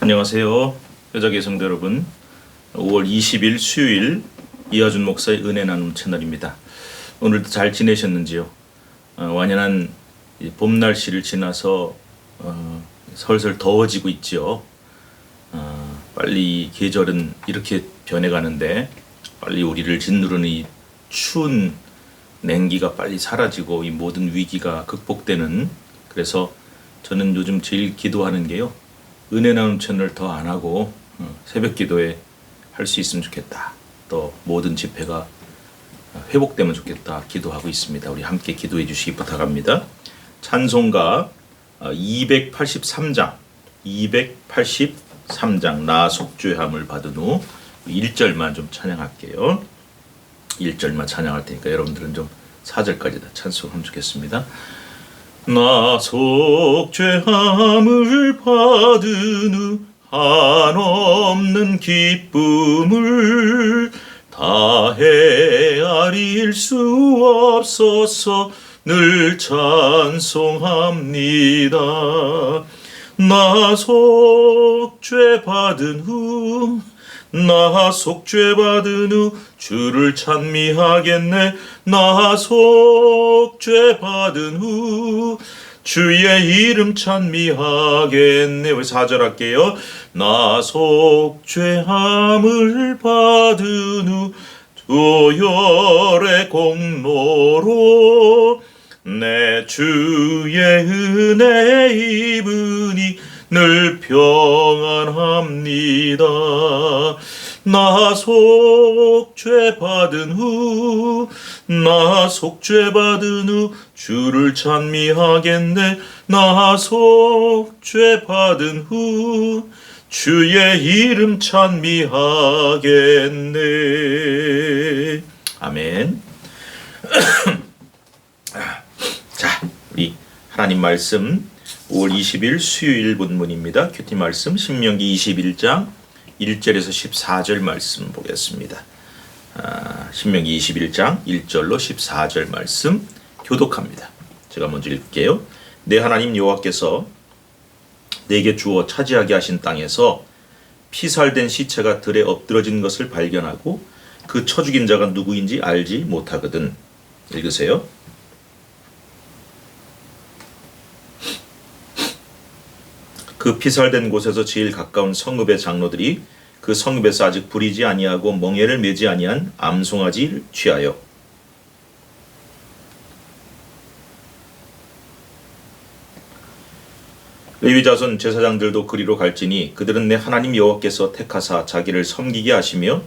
안녕하세요. 여자계 성도 여러분. 5월 20일 수요일 이하준 목사의 은혜 나눔 채널입니다. 오늘도 잘 지내셨는지요? 완연한 봄 날씨를 지나서 슬슬 더워지고 있지요. 빨리 이 계절은 이렇게 변해가는데 빨리 우리를 짓누르는 이 추운 냉기가 빨리 사라지고 이 모든 위기가 극복되는, 그래서 저는 요즘 제일 기도하는 게요, 은혜 나눔 채널 더 안 하고 새벽 기도에 할 수 있으면 좋겠다. 또 모든 집회가 회복되면 좋겠다 기도하고 있습니다. 우리 함께 기도해 주시기 부탁합니다. 찬송가 283장 나 속죄함을 받은 후 1절만 좀 찬양할게요. 1절만 찬양할 테니까 여러분들은 좀 4절까지 다 찬송하면 좋겠습니다. 나 속죄함을 받은 후 한없는 기쁨을 다 헤아릴 수 없어서 늘 찬송합니다. 나 속죄받은 후 주를 찬미하겠네. 나 속죄받은 후 주의 이름 찬미하겠네. 우리 4절 할게요. 나 속죄함을 받은 후 보혈의 공로로 내 주의 은혜 입으니 늘 평안합니다. 나 속죄받은 후 주를 찬미하겠네. 나 속죄받은 후 주의 이름 찬미하겠네. 아멘. 자, 우리 하나님 말씀 5월 20일 수요일 본문입니다. 큐티 말씀 신명기 21장 1절에서 14절 말씀 보겠습니다. 신명기 21장 1절로 14절 말씀 교독합니다. 제가 먼저 읽을게요. 내 하나님 여호와께서 내게 주어 차지하게 하신 땅에서 피살된 시체가 들에 엎드러진 것을 발견하고 그 쳐 죽인 자가 누구인지 알지 못하거든. 읽으세요. 그 피살된 곳에서 제일 가까운 성읍의 장로들이 그 성읍에서 아직 부리지 아니하고 멍에를 매지 아니한 암송아지를 취하여 레위 자손 제사장들도 그리로 갈지니 그들은 내 하나님 여호와께서 택하사 자기를 섬기게 하시며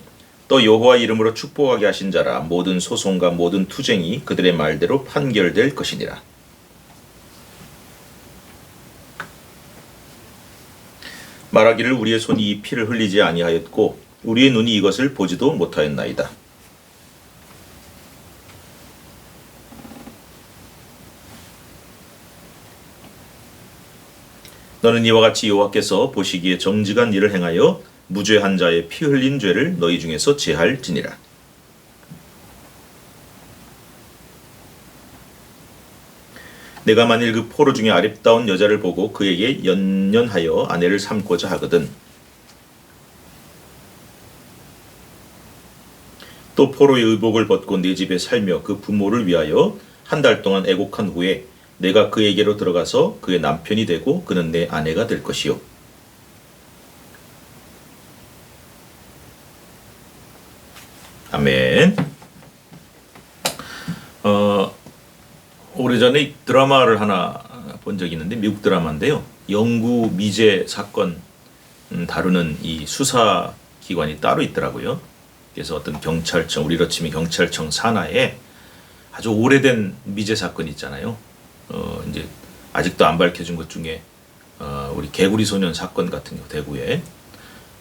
또 여호와 이름으로 축복하게 하신 자라. 모든 소송과 모든 투쟁이 그들의 말대로 판결될 것이니라. 말하기를 우리의 손이 이 피를 흘리지 아니하였고 우리의 눈이 이것을 보지도 못하였나이다. 너는 이와 같이 여호와께서 보시기에 정직한 일을 행하여 무죄한 자의 피 흘린 죄를 너희 중에서 제할지니라. 내가 만일 그 포로 중에 아름다운 여자를 보고 그에게 연연하여 아내를 삼고자 하거든. 또 포로의 의복을 벗고 내 집에 살며 그 부모를 위하여 한 달 동안 애곡한 후에 내가 그에게로 들어가서 그의 남편이 되고 그는 내 아내가 될 것이요. 아멘. 오래전에 드라마를 하나 본 적이 있는데, 미국 드라마인데요. 영구 미제 사건 다루는 이 수사기관이 따로 있더라고요. 그래서 어떤 경찰청, 우리로 치면 경찰청 산하에 아주 오래된 미제 사건 있잖아요. 이제 아직도 안 밝혀진 것 중에 우리 개구리 소년 사건 같은 거, 대구에.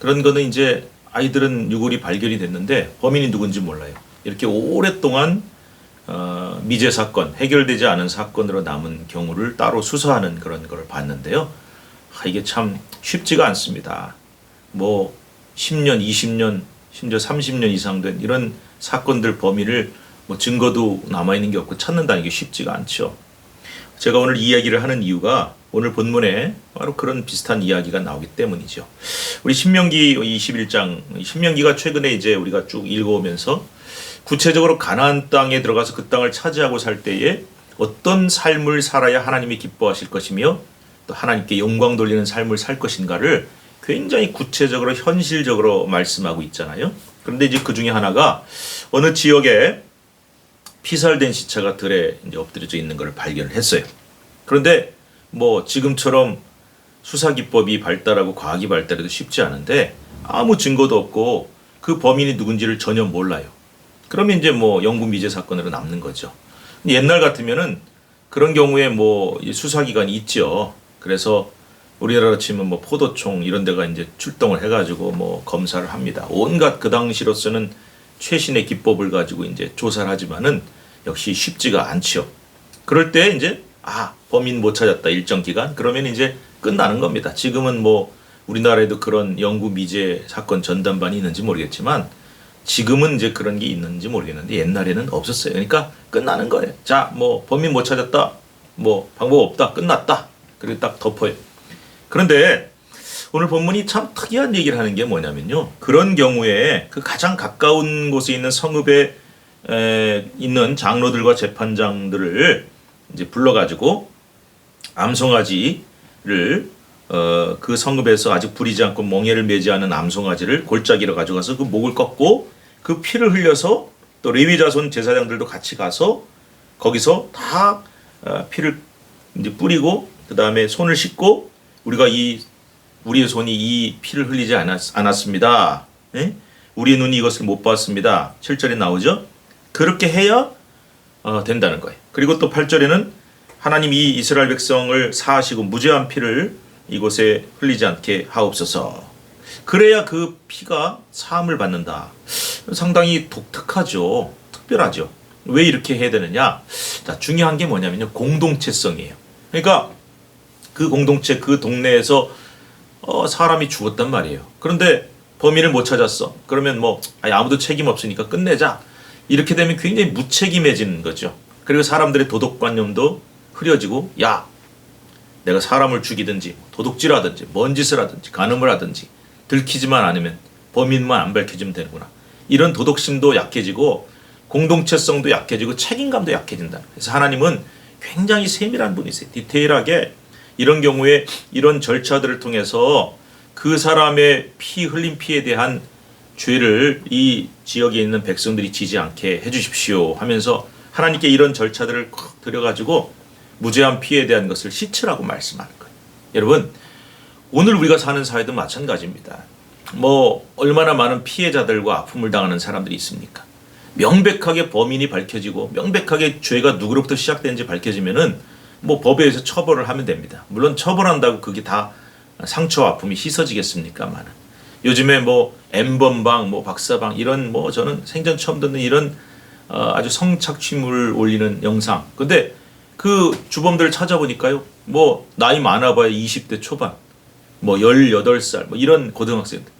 그런 거는 이제 아이들은 유골이 발견이 됐는데 범인이 누군지 몰라요. 이렇게 오랫동안 미제 사건, 해결되지 않은 사건으로 남은 경우를 따로 수사하는 그런 걸 봤는데요. 이게 참 쉽지가 않습니다. 뭐 10년, 20년, 심지어 30년 이상 된 이런 사건들 범인을 뭐 증거도 남아있는 게 없고 찾는다는 게 쉽지가 않죠. 제가 오늘 이야기를 하는 이유가 오늘 본문에 바로 그런 비슷한 이야기가 나오기 때문이죠. 우리 신명기 21장, 신명기가 최근에 이제 우리가 쭉 읽어오면서 구체적으로 가나안 땅에 들어가서 그 땅을 차지하고 살 때에 어떤 삶을 살아야 하나님이 기뻐하실 것이며 또 하나님께 영광 돌리는 삶을 살 것인가를 굉장히 구체적으로 현실적으로 말씀하고 있잖아요. 그런데 이제 그 중에 하나가 어느 지역에 피살된 시체가 들에 이제 엎드려져 있는 것을 발견을 했어요. 그런데 뭐 지금처럼 수사 기법이 발달하고 과학이 발달해도 쉽지 않은데 아무 증거도 없고 그 범인이 누군지를 전혀 몰라요. 그러면 이제 뭐 영구 미제 사건으로 남는 거죠. 옛날 같으면은 그런 경우에 뭐 수사기관이 있죠. 그래서 우리나라로 치면 뭐 포도총 이런 데가 이제 출동을 해가지고 뭐 검사를 합니다. 온갖 그 당시로서는 최신의 기법을 가지고 이제 조사를 하지만은 역시 쉽지가 않죠. 그럴 때 이제 범인 못 찾았다 일정 기간 그러면 이제 끝나는 겁니다. 지금은 뭐 우리나라에도 그런 영구 미제 사건 전담반이 있는지 모르겠지만 지금은 이제 그런 게 있는지 모르겠는데 옛날에는 없었어요. 그러니까 끝나는 거예요. 자, 뭐 범인 못 찾았다, 뭐 방법 없다, 끝났다. 그리고 딱 덮어요. 그런데 오늘 본문이 참 특이한 얘기를 하는 게 뭐냐면요. 그런 경우에 그 가장 가까운 곳에 있는 성읍에 있는 장로들과 재판장들을 이제 불러가지고 암송아지를 그 성읍에서 아직 부리지 않고 멍에를 매지 않은 암송아지를 골짜기로 가져가서 그 목을 꺾고 그 피를 흘려서 또 레위 자손 제사장들도 같이 가서 거기서 다 피를 이제 뿌리고 그 다음에 손을 씻고 우리의 손이 이 피를 흘리지 않았습니다. 예? 우리의 눈이 이것을 못 봤습니다. 7절에 나오죠. 그렇게 해야 된다는 거예요. 그리고 또 8절에는 하나님 이 이스라엘 백성을 사하시고 무죄한 피를 이곳에 흘리지 않게 하옵소서. 그래야 그 피가 사함을 받는다. 상당히 독특하죠. 특별하죠. 왜 이렇게 해야 되느냐? 자, 중요한 게 뭐냐면요. 공동체성이에요. 그러니까 그 공동체, 그 동네에서 사람이 죽었단 말이에요. 그런데 범인을 못 찾았어. 그러면 뭐 아무도 책임 없으니까 끝내자. 이렇게 되면 굉장히 무책임해지는 거죠. 그리고 사람들의 도덕관념도 흐려지고 내가 사람을 죽이든지 도둑질하든지 뭔 짓을 하든지 간음을 하든지 들키지만 않으면 범인만 안 밝혀지면 되는구나. 이런 도덕심도 약해지고 공동체성도 약해지고 책임감도 약해진다. 그래서 하나님은 굉장히 세밀한 분이세요. 디테일하게 이런 경우에 이런 절차들을 통해서 그 사람의 흘린 피에 대한 죄를 이 지역에 있는 백성들이 지지 않게 해주십시오 하면서 하나님께 이런 절차들을 콕 들여가지고 무죄한 피에 대한 것을 씻으라고 말씀하는 거예요. 여러분, 오늘 우리가 사는 사회도 마찬가지입니다. 뭐 얼마나 많은 피해자들과 아픔을 당하는 사람들이 있습니까? 명백하게 범인이 밝혀지고 명백하게 죄가 누구로부터 시작되는지 밝혀지면은 뭐 법에 의해서 처벌을 하면 됩니다. 물론 처벌한다고 그게 다 상처와 아픔이 씻어지겠습니까만 요즘에 뭐 N번방, 뭐 박사방 이런 뭐 저는 생전 처음 듣는 이런 아주 성착취물을 올리는 영상. 근데 그 주범들 찾아보니까요. 뭐 나이 많아봐야 20대 초반, 뭐 18살, 뭐 이런 고등학생들.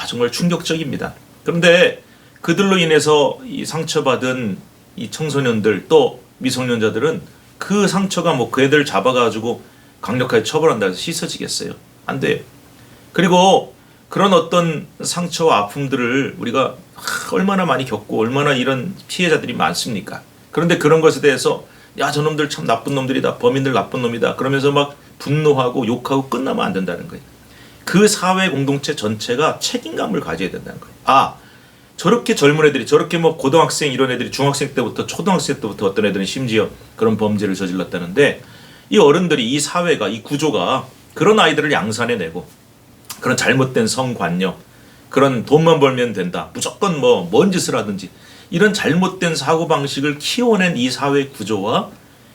정말 충격적입니다. 그런데 그들로 인해서 이 상처받은 이 청소년들 또 미성년자들은 그 상처가 뭐 그 애들 잡아가지고 강력하게 처벌한다 해서 씻어지겠어요? 안 돼요. 그리고 그런 어떤 상처와 아픔들을 우리가 얼마나 많이 겪고 얼마나 이런 피해자들이 많습니까? 그런데 그런 것에 대해서 저놈들 참 나쁜 놈들이다. 범인들 나쁜 놈이다. 그러면서 막 분노하고 욕하고 끝나면 안 된다는 거예요. 그 사회 공동체 전체가 책임감을 가져야 된다는 거예요. 저렇게 젊은 애들이 저렇게 뭐 고등학생 이런 애들이 중학생 때부터 초등학생 때부터 어떤 애들은 심지어 그런 범죄를 저질렀다는데 이 어른들이 이 사회가 이 구조가 그런 아이들을 양산해내고 그런 잘못된 성관념 그런 돈만 벌면 된다. 무조건 뭐 뭔 짓을 하든지 이런 잘못된 사고방식을 키워낸 이 사회 구조와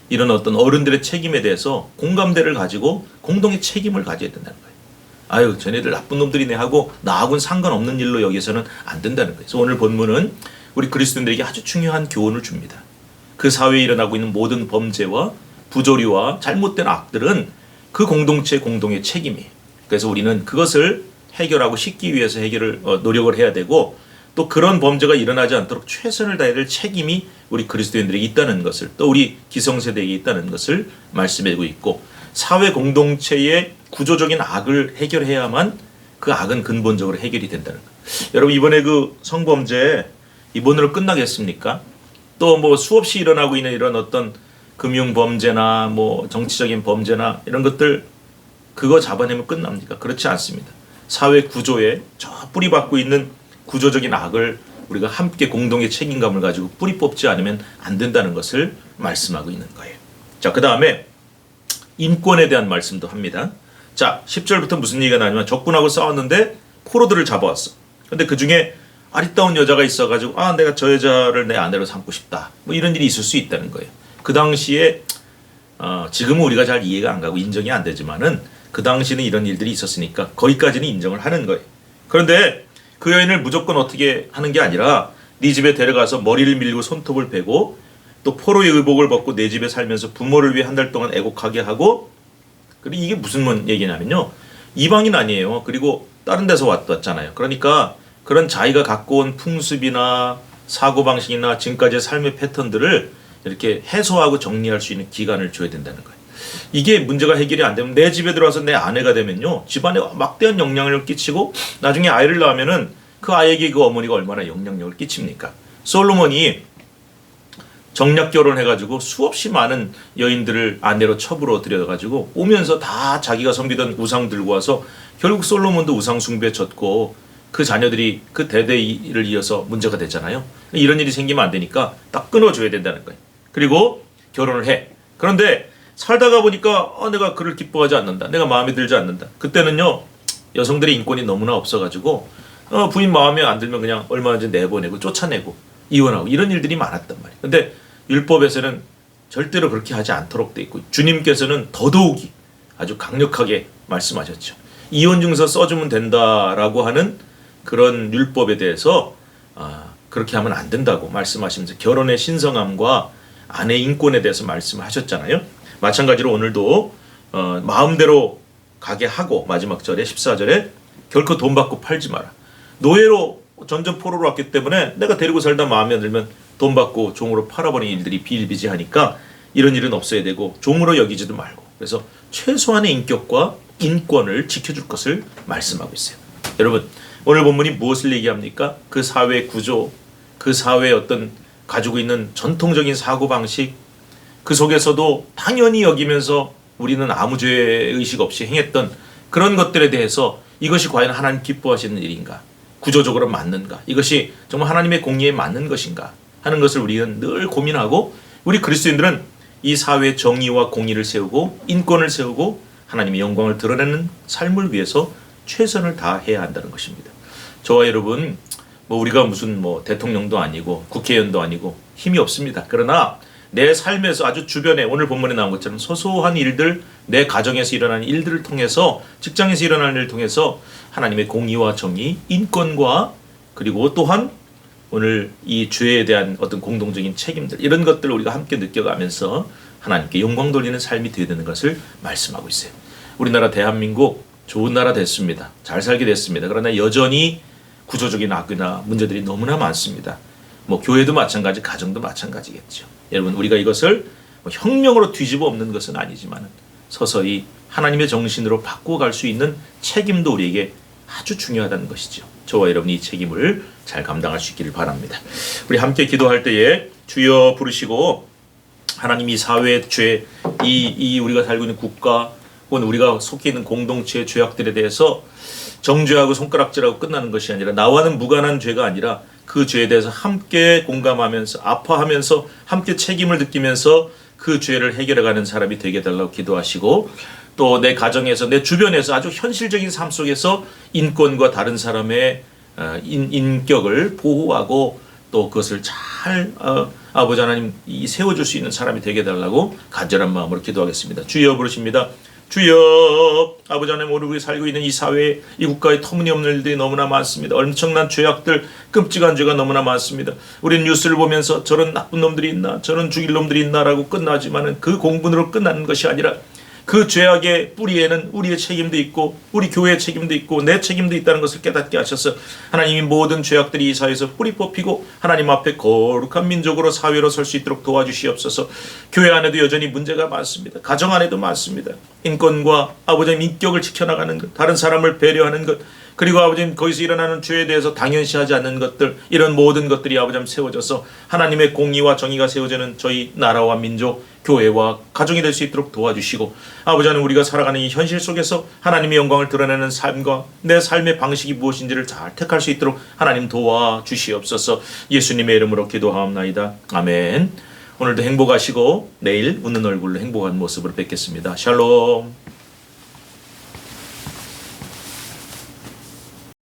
이런 어떤 어른들의 책임에 대해서 공감대를 가지고 공동의 책임을 가져야 된다는 거예요. 쟤네들 나쁜 놈들이네 하고 나하고는 상관없는 일로 여기서는 안 된다는 거예요. 그래서 오늘 본문은 우리 그리스도인들에게 아주 중요한 교훈을 줍니다. 그 사회에 일어나고 있는 모든 범죄와 부조리와 잘못된 악들은 그 공동의 책임이에요. 그래서 우리는 그것을 해결하고 씻기 위해서 노력을 해야 되고 또 그런 범죄가 일어나지 않도록 최선을 다해야 될 책임이 우리 그리스도인들에게 있다는 것을, 또 우리 기성세대에게 있다는 것을 말씀해주고 있고, 사회 공동체의 구조적인 악을 해결해야만 그 악은 근본적으로 해결이 된다는 것. 여러분, 이번에 그 성범죄 이번으로 끝나겠습니까? 또 뭐 수없이 일어나고 있는 이런 어떤 금융 범죄나 뭐 정치적인 범죄나 이런 것들, 그거 잡아내면 끝납니까? 그렇지 않습니다. 사회 구조에 저 뿌리박고 있는 구조적인 악을 우리가 함께 공동의 책임감을 가지고 뿌리 뽑지 않으면 안 된다는 것을 말씀하고 있는 거예요. 자, 그 다음에 인권에 대한 말씀도 합니다. 자, 10절부터 무슨 얘기가 나냐면, 적군하고 싸웠는데 포로들을 잡아왔어. 근데 그 중에 아리따운 여자가 있어가지고, 내가 저 여자를 내 아내로 삼고 싶다, 뭐 이런 일이 있을 수 있다는 거예요. 그 당시에 지금은 우리가 잘 이해가 안 가고 인정이 안 되지만은 그 당시는 이런 일들이 있었으니까 거기까지는 인정을 하는 거예요. 그런데 그 여인을 무조건 어떻게 하는 게 아니라 네 집에 데려가서 머리를 밀고 손톱을 베고 또 포로의 의복을 벗고 내 집에 살면서 부모를 위해 한 달 동안 애곡하게 하고, 그리고 이게 무슨 얘기냐면요, 이방인 아니에요. 그리고 다른 데서 왔잖아요. 그러니까 그런 자기가 갖고 온 풍습이나 사고방식이나 지금까지의 삶의 패턴들을 이렇게 해소하고 정리할 수 있는 기간을 줘야 된다는 거예요. 이게 문제가 해결이 안 되면, 내 집에 들어와서 내 아내가 되면요, 집안에 막대한 영향력을 끼치고 나중에 아이를 낳으면은 그 아이에게 그 어머니가 얼마나 영향력을 끼칩니까? 솔로몬이 정략 결혼해가지고 수없이 많은 여인들을 아내로 첩으로 들여가지고 오면서 다 자기가 섬기던 우상 들고 와서 결국 솔로몬도 우상 숭배에 졌고 그 자녀들이 그 대대를 이어서 문제가 됐잖아요. 이런 일이 생기면 안 되니까 딱 끊어줘야 된다는 거예요. 그리고 결혼을 해. 그런데 살다가 보니까 내가 그를 기뻐하지 않는다, 내가 마음에 들지 않는다. 그때는요, 여성들의 인권이 너무나 없어가지고 부인 마음에 안 들면 그냥 얼마든지 내보내고 쫓아내고 이혼하고 이런 일들이 많았단 말이에요. 근데 율법에서는 절대로 그렇게 하지 않도록 돼 있고, 주님께서는 더더욱이 아주 강력하게 말씀하셨죠. 이혼 증서 써주면 된다라고 하는 그런 율법에 대해서 그렇게 하면 안 된다고 말씀하시면서 결혼의 신성함과 아내 인권에 대해서 말씀하셨잖아요. 마찬가지로 오늘도 마음대로 가게 하고, 마지막 절에 14절에 결코 돈 받고 팔지 마라. 노예로 전전 포로로 왔기 때문에 내가 데리고 살다 마음에 안 들면 돈 받고 종으로 팔아버리는 일들이 비일비재하니까 이런 일은 없어야 되고 종으로 여기지도 말고, 그래서 최소한의 인격과 인권을 지켜줄 것을 말씀하고 있어요. 여러분, 오늘 본문이 무엇을 얘기합니까? 그 사회 구조, 그 사회의 어떤 가지고 있는 전통적인 사고방식, 그 속에서도 당연히 여기면서 우리는 아무 죄의식 없이 행했던 그런 것들에 대해서 이것이 과연 하나님 기뻐하시는 일인가? 구조적으로 맞는가? 이것이 정말 하나님의 공의에 맞는 것인가? 하는 것을 우리는 늘 고민하고, 우리 그리스도인들은 이 사회의 정의와 공의를 세우고 인권을 세우고 하나님의 영광을 드러내는 삶을 위해서 최선을 다해야 한다는 것입니다. 저와 여러분, 우리가 무슨 대통령도 아니고 국회의원도 아니고 힘이 없습니다. 그러나 내 삶에서 아주 주변에 오늘 본문에 나온 것처럼 소소한 일들, 내 가정에서 일어나는 일들을 통해서, 직장에서 일어나는 일을 통해서 하나님의 공의와 정의, 인권과 그리고 또한 오늘 이 죄에 대한 어떤 공동적인 책임들, 이런 것들을 우리가 함께 느껴가면서 하나님께 영광 돌리는 삶이 되어야 되는 것을 말씀하고 있어요. 우리나라 대한민국 좋은 나라 됐습니다. 잘 살게 됐습니다. 그러나 여전히 구조적인 악이나 문제들이 너무나 많습니다. 교회도 마찬가지, 가정도 마찬가지겠죠. 여러분, 우리가 이것을 혁명으로 뒤집어 엎는 것은 아니지만 서서히 하나님의 정신으로 바꿔갈 수 있는 책임도 우리에게 아주 중요하다는 것이죠. 저와 여러분이 이 책임을 잘 감당할 수 있기를 바랍니다. 우리 함께 기도할 때에 주여 부르시고, 하나님이 사회의 죄, 이 우리가 살고 있는 국가 혹은 우리가 속해 있는 공동체의 죄악들에 대해서 정죄하고 손가락질하고 끝나는 것이 아니라, 나와는 무관한 죄가 아니라 그 죄에 대해서 함께 공감하면서 아파하면서 함께 책임을 느끼면서 그 죄를 해결해가는 사람이 되게 해달라고 기도하시고, 또 내 가정에서 내 주변에서 아주 현실적인 삶 속에서 인권과 다른 사람의 인격을 보호하고 또 그것을 잘 아버지 하나님 세워줄 수 있는 사람이 되게 해달라고 간절한 마음으로 기도하겠습니다. 주여 부르십니다. 주여, 아버지 하나님, 우리 살고 있는 이 사회, 이 국가에 터무니없는 일들이 너무나 많습니다. 엄청난 죄악들, 끔찍한 죄가 너무나 많습니다. 우리는 뉴스를 보면서 저런 나쁜 놈들이 있나, 저런 죽일 놈들이 있나라고 끝나지만은 그 공분으로 끝나는 것이 아니라 그 죄악의 뿌리에는 우리의 책임도 있고 우리 교회의 책임도 있고 내 책임도 있다는 것을 깨닫게 하셔서 하나님이 모든 죄악들이 이 사회에서 뿌리 뽑히고 하나님 앞에 거룩한 민족으로 사회로 설 수 있도록 도와주시옵소서. 교회 안에도 여전히 문제가 많습니다. 가정 안에도 많습니다. 인권과 아버지의 인격을 지켜나가는 것, 다른 사람을 배려하는 것, 그리고 아버지님 거기서 일어나는 죄에 대해서 당연시하지 않는 것들, 이런 모든 것들이 아버지님 세워져서 하나님의 공의와 정의가 세워지는 저희 나라와 민족, 교회와 가정이 될 수 있도록 도와주시고, 아버지 하나님 우리가 살아가는 이 현실 속에서 하나님의 영광을 드러내는 삶과 내 삶의 방식이 무엇인지를 잘 택할 수 있도록 하나님 도와주시옵소서. 예수님의 이름으로 기도하옵나이다. 아멘. 오늘도 행복하시고 내일 웃는 얼굴로 행복한 모습으로 뵙겠습니다. 샬롬.